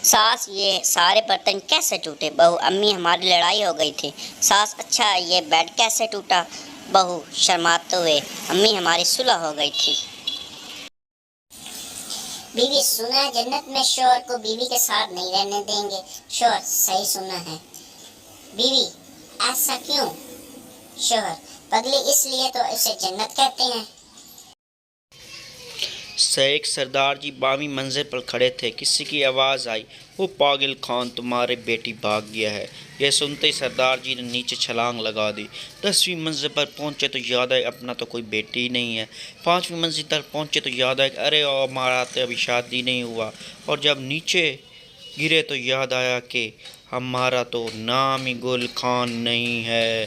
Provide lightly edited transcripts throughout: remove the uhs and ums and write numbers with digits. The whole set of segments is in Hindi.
सास ये सारे बर्तन कैसे टूटे? बहू अम्मी हमारी लड़ाई हो गई थी। सास अच्छा ये बेड कैसे टूटा? बहू शर्माते हुए अम्मी हमारी सुलह हो गई थी। बीवी सुना है जन्नत में शौहर को बीवी के साथ नहीं रहने देंगे। शौहर सही सुना है। बीवी ऐसा क्यों? शौहर पगली इसलिए तो इसे जन्नत कहते हैं। शेख सरदार जी 12वीं मंजिल पर खड़े थे। किसी की आवाज़ आई, वो पागल खान तुम्हारे बेटी भाग गया है। यह सुनते ही सरदार जी ने नीचे छलांग लगा दी। 10वीं मंजिल पर पहुंचे तो याद आया अपना तो कोई बेटी ही नहीं है। 5वीं मंजिल तक पहुंचे तो याद आया अरे हमारा तो अभी शादी नहीं हुआ। और जब नीचे गिरे तो याद आया कि हमारा तो नाम ही गुल खान नहीं है।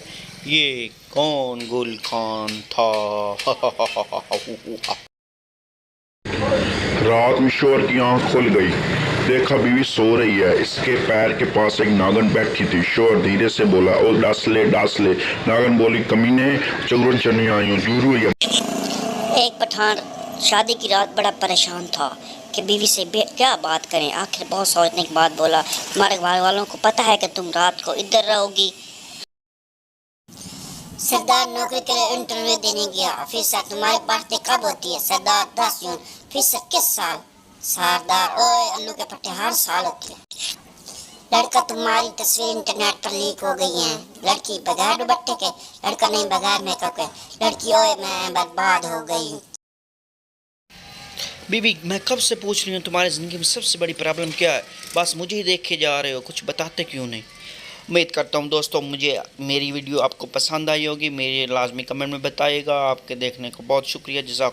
ये कौन गुल खान था? रात में शोहर की आंख खुल गई। देखा बीवी सो रही है। इसके पैर के पास एक नागन बैठी थी। शोहर धीरे से बोला, ओ डास ले डास ले। नागन बोली, कमीने चगुरन चढ़ने आई हूँ जूरू या। एक पठान शादी की रात बड़ा परेशान था कि बीवी से क्या बात करें। आखिर बहुत सोचने के बाद बोला, हमारे घर वालों को पता है कि तुम रात को इधर रहोगी। सरदार नौकरी के लिए इंटरव्यू देने गया। ऑफिसर तुम्हारी पार्टी कब होती है? सरदार 10 जून। ऑफिसर किस साल? सरदार ओए अल्लू के पट्टे हर साल होते हैं। लड़का तुम्हारी तस्वीर इंटरनेट पर लीक हो गई है। लड़की बगैर दुपट्टे के, लड़का नहीं बगैर मेकअप के। लड़की ओए मैं बर्बाद हो गई। बीबी मैं कब से पूछ रही हूँ तुम्हारी ज़िंदगी में सबसे बड़ी प्रॉब्लम क्या है? बस मुझे ही देख के जा रहे हो, कुछ बताते क्यों नहीं? उम्मीद करता हूँ दोस्तों मुझे मेरी वीडियो आपको पसंद आई होगी। मेरे लाजमी कमेंट में बताइएगा। आपके देखने को बहुत शुक्रिया। जज़ाक